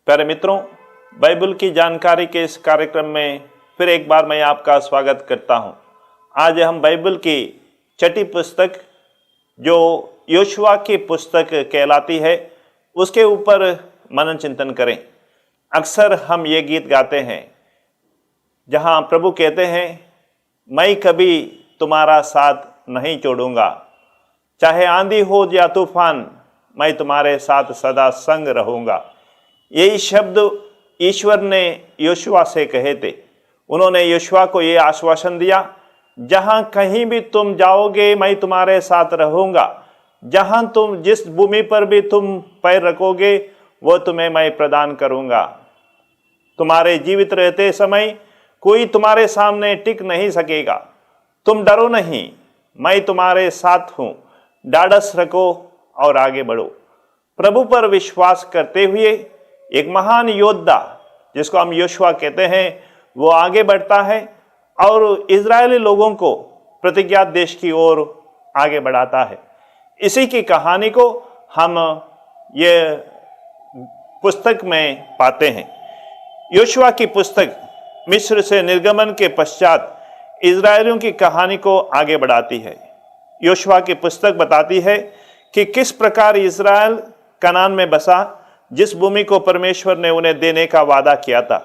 प्यारे मित्रों, बाइबल की जानकारी के इस कार्यक्रम में फिर एक बार मैं आपका स्वागत करता हूं। आज हम बाइबल की छठी पुस्तक जो योशुआ की पुस्तक कहलाती है उसके ऊपर मनन चिंतन करें। अक्सर हम ये गीत गाते हैं जहां प्रभु कहते हैं, मैं कभी तुम्हारा साथ नहीं छोड़ूंगा, चाहे आंधी हो या तूफान, मैं तुम्हारे साथ सदा संग रहूंगा। यही शब्द ईश्वर ने योशुआ से कहे थे। उन्होंने योशुआ को ये आश्वासन दिया, जहां कहीं भी तुम जाओगे मैं तुम्हारे साथ रहूंगा, जहां तुम जिस भूमि पर भी तुम पैर रखोगे वो तुम्हें मैं प्रदान करूंगा। तुम्हारे जीवित रहते समय कोई तुम्हारे सामने टिक नहीं सकेगा। तुम डरो नहीं, मैं तुम्हारे साथ हूं। ढाढ़स रखो और आगे बढ़ो। प्रभु पर विश्वास करते हुए एक महान योद्धा जिसको हम योशुआ कहते हैं वो आगे बढ़ता है और इजरायली लोगों को प्रतिज्ञा देश की ओर आगे बढ़ाता है। इसी की कहानी को हम ये पुस्तक में पाते हैं। योशुआ की पुस्तक मिस्र से निर्गमन के पश्चात इजरायलियों की कहानी को आगे बढ़ाती है। योशुआ की पुस्तक बताती है कि किस प्रकार इजराइल कनान में बसा, जिस भूमि को परमेश्वर ने उन्हें देने का वादा किया था।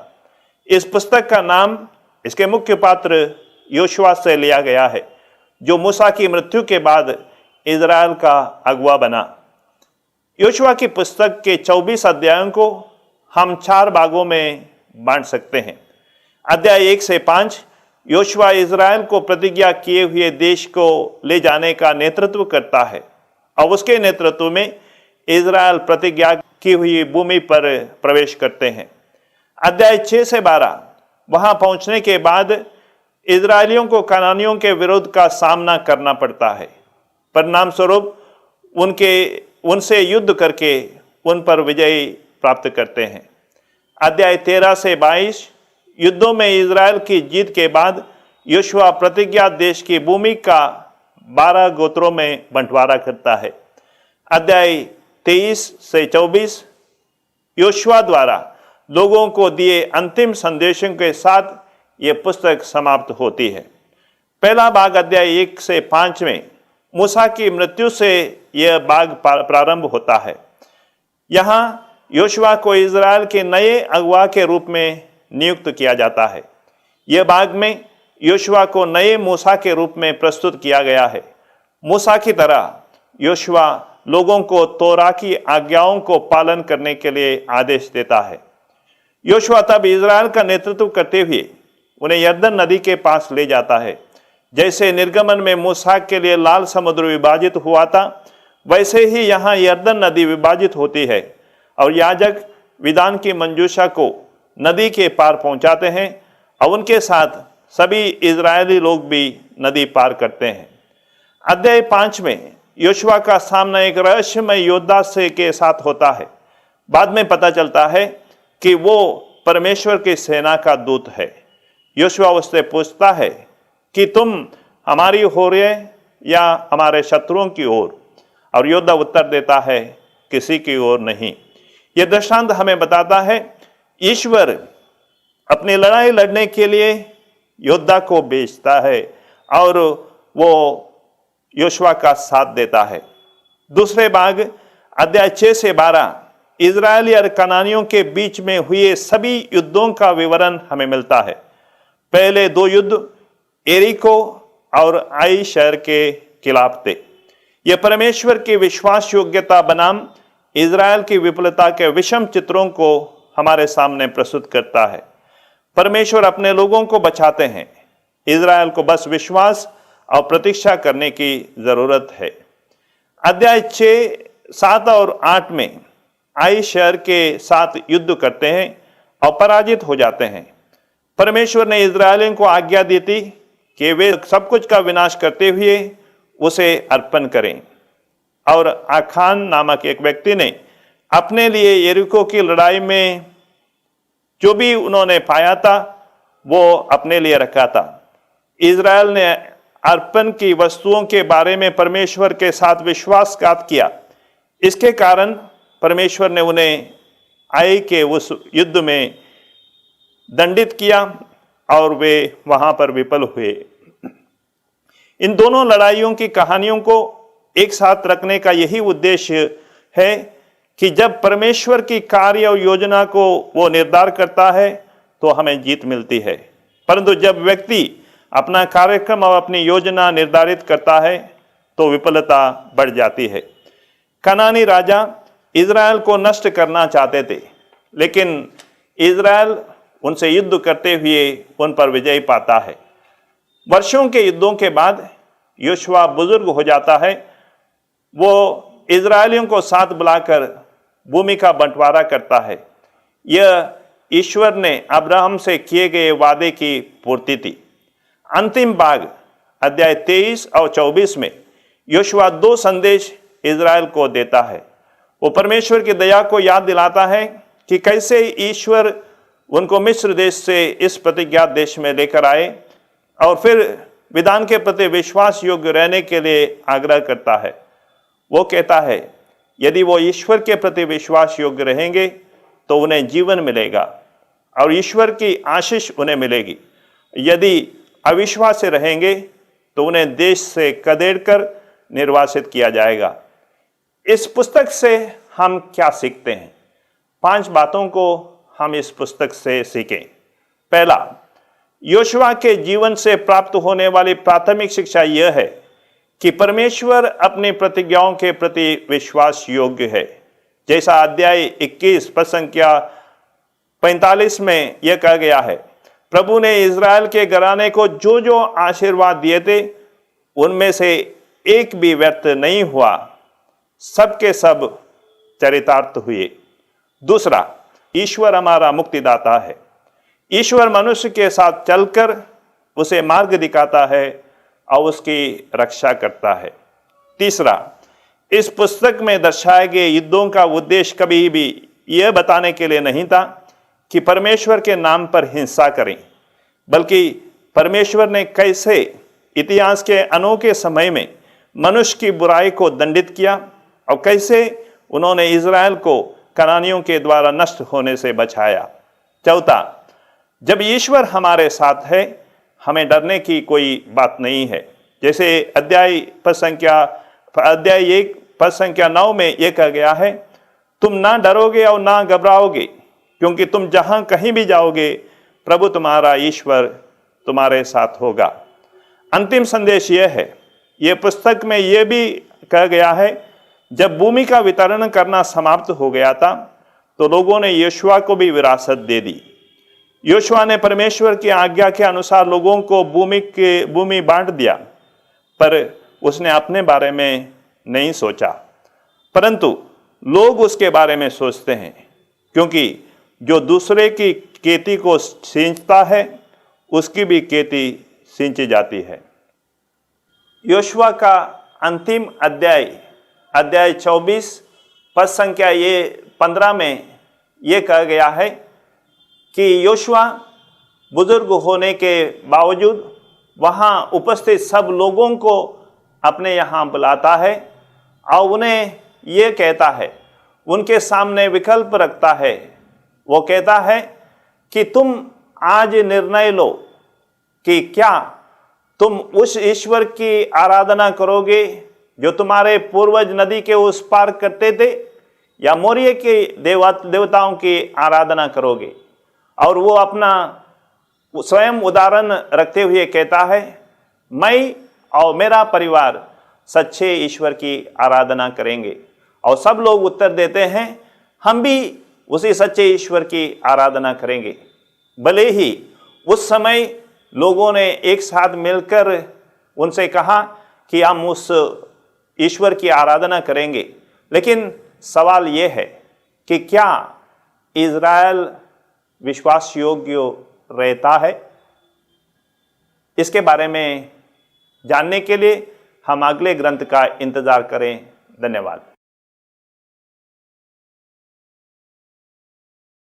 इस पुस्तक का नाम इसके मुख्य पात्र योशुआ से लिया गया है, जो मूसा की मृत्यु के बाद इजराइल का अगुवा बना। योशुआ की पुस्तक के 24 अध्यायों को हम 4 भागों में बांट सकते हैं। अध्याय 1 से 5 योशुआ इजराइल को प्रतिज्ञा किए हुए देश को ले जाने का नेतृत्व करता है और उसके नेतृत्व में इजराइल प्रतिज्ञा की हुई भूमि पर प्रवेश करते हैं। अध्याय 6 से 12 वहां पहुंचने के बाद इजरायलियों को कनानियों के विरोध का सामना करना पड़ता है। परिणाम स्वरूप उनसे युद्ध करके उन पर विजय प्राप्त करते हैं। अध्याय 13 से 22 युद्धों में इजराइल की जीत के बाद योशुआ प्रतिज्ञा देश की भूमि का 12 गोत्रों में बंटवारा करता है। अध्याय 23 से 24 योशुआ द्वारा लोगों को दिए अंतिम संदेशों के साथ ये पुस्तक समाप्त होती है। पहला भाग अध्याय 1 से 5 में मूसा की मृत्यु से यह भाग प्रारंभ होता है। यहाँ योशुआ को इजराइल के नए अगुवा के रूप में नियुक्त किया जाता है। यह भाग में योशुआ को नए मूसा के रूप में प्रस्तुत किया गया है। मूसा की तरह योशुआ लोगों को तोरा की आज्ञाओं को पालन करने के लिए आदेश देता है। योशुआ तब इजराइल का नेतृत्व करते हुए उन्हें यरदन नदी के पास ले जाता है। जैसे निर्गमन में मूसा के लिए लाल समुद्र विभाजित हुआ था, वैसे ही यहाँ यरदन नदी विभाजित होती है और याजक विधान की मंजूषा को नदी के पार पहुंचाते हैं और उनके साथ सभी इजरायली लोग भी नदी पार करते हैं। अध्याय 5 में योशुआ का सामना एक रहस्यमय योद्धा से के साथ होता है। बाद में पता चलता है कि वो परमेश्वर की सेना का दूत है। योशुआ उससे पूछता है कि तुम हमारी ओर या हमारे शत्रुओं की ओर, और योद्धा उत्तर देता है, किसी की ओर नहीं। यह दृष्टांत हमें बताता है ईश्वर अपनी लड़ाई लड़ने के लिए योद्धा को भेजता है और वो योशुआ का साथ देता है। दूसरे भाग अध्याय 6 से 12 इजरायली और कनानियों के बीच में हुए सभी युद्धों का विवरण हमें मिलता है। पहले 2 युद्ध एरिको और आई शहर के खिलाफ थे। यह परमेश्वर की विश्वास योग्यता बनाम इजराइल की विफलता के विषम चित्रों को हमारे सामने प्रस्तुत करता है। परमेश्वर अपने लोगों को बचाते हैं। इजराइल को बस विश्वास और प्रतीक्षा करने की जरूरत है। अध्याय 6, 7 और 8 में आई शहर के साथ युद्ध करते हैं और पराजित हो जाते हैं। परमेश्वर ने इजरायलियों को आज्ञा दी थी कि वे सब कुछ का विनाश करते हुए उसे अर्पण करें, और आखान नामक एक व्यक्ति ने अपने लिए यरीको की लड़ाई में जो भी उन्होंने पाया था वो अपने लिए रखा था। इज़राइल ने अर्पण की वस्तुओं के बारे में परमेश्वर के साथ विश्वासघात किया। इसके कारण परमेश्वर ने उन्हें आई के उस युद्ध में दंडित किया और वे वहां पर विफल हुए। इन दोनों लड़ाइयों की कहानियों को एक साथ रखने का यही उद्देश्य है कि जब परमेश्वर की कार्य और योजना को वो निर्धार करता है तो हमें जीत मिलती है, परंतु जब व्यक्ति अपना कार्यक्रम और अपनी योजना निर्धारित करता है तो विफलता बढ़ जाती है। कनानी राजा इज़राइल को नष्ट करना चाहते थे, लेकिन इज़राइल उनसे युद्ध करते हुए उन पर विजय पाता है। वर्षों के युद्धों के बाद योशुआ बुजुर्ग हो जाता है। वो इज़राइलियों को साथ बुलाकर भूमि का बंटवारा करता है। यह ईश्वर ने अब्राहम से किए गए वादे की पूर्ति थी। अंतिम भाग अध्याय 23 और 24 में योशुआ 2 संदेश इज़राइल को देता है। वो परमेश्वर की दया को याद दिलाता है कि कैसे ईश्वर उनको मिस्र देश से इस प्रतिज्ञा देश में लेकर आए और फिर विधान के प्रति विश्वास योग्य रहने के लिए आग्रह करता है। वो कहता है यदि वो ईश्वर के प्रति विश्वास योग्य रहेंगे तो उन्हें जीवन मिलेगा और ईश्वर की आशीष उन्हें मिलेगी। यदि अविश्वास से रहेंगे तो उन्हें देश से खदेड़कर निर्वासित किया जाएगा। इस पुस्तक से हम क्या सीखते हैं? 5 बातों को हम इस पुस्तक से सीखें। पहला, योशुआ के जीवन से प्राप्त होने वाली प्राथमिक शिक्षा यह है कि परमेश्वर अपनी प्रतिज्ञाओं के प्रति विश्वास योग्य है। जैसा अध्याय 21 पद संख्या 45 में यह कहा गया है, प्रभु ने इज़राइल के घराने को जो जो आशीर्वाद दिए थे उनमें से एक भी व्यर्थ नहीं हुआ, सब के सब चरितार्थ हुए। दूसरा, ईश्वर हमारा मुक्तिदाता है। ईश्वर मनुष्य के साथ चलकर उसे मार्ग दिखाता है और उसकी रक्षा करता है। तीसरा, इस पुस्तक में दर्शाए गए युद्धों का उद्देश्य कभी भी यह बताने के लिए नहीं था कि परमेश्वर के नाम पर हिंसा करें, बल्कि परमेश्वर ने कैसे इतिहास के अनोखे समय में मनुष्य की बुराई को दंडित किया और कैसे उन्होंने इज़राइल को कनानियों के द्वारा नष्ट होने से बचाया। चौथा, जब ईश्वर हमारे साथ है हमें डरने की कोई बात नहीं है। जैसे अध्याय 1 पद संख्या 9 में यह कहा गया है, तुम ना डरोगे और ना घबराओगे, क्योंकि तुम जहां कहीं भी जाओगे प्रभु तुम्हारा ईश्वर तुम्हारे साथ होगा। अंतिम संदेश यह है, यह पुस्तक में यह भी कहा गया है, जब भूमि का वितरण करना समाप्त हो गया था तो लोगों ने योशुआ को भी विरासत दे दी। योशुआ ने परमेश्वर की आज्ञा के अनुसार लोगों को भूमि बांट दिया, पर उसने अपने बारे में नहीं सोचा, परंतु लोग उसके बारे में सोचते हैं, क्योंकि जो दूसरे की खेती को सींचता है उसकी भी खेती सींची जाती है। योशुआ का अंतिम अध्याय 24 पद संख्या 15 में यह कहा गया है कि योशुआ बुजुर्ग होने के बावजूद वहाँ उपस्थित सब लोगों को अपने यहाँ बुलाता है और उन्हें ये कहता है, उनके सामने विकल्प रखता है। वो कहता है कि तुम आज निर्णय लो कि क्या तुम उस ईश्वर की आराधना करोगे जो तुम्हारे पूर्वज नदी के उस पार करते थे, या मोरिया के देवताओं की आराधना करोगे। और वो अपना स्वयं उदाहरण रखते हुए कहता है, मैं और मेरा परिवार सच्चे ईश्वर की आराधना करेंगे। और सब लोग उत्तर देते हैं, हम भी उसी सच्चे ईश्वर की आराधना करेंगे। भले ही उस समय लोगों ने एक साथ मिलकर उनसे कहा कि हम उस ईश्वर की आराधना करेंगे, लेकिन सवाल यह है कि क्या इज़राइल विश्वास योग्य रहता है? इसके बारे में जानने के लिए हम अगले ग्रंथ का इंतजार करें। धन्यवाद।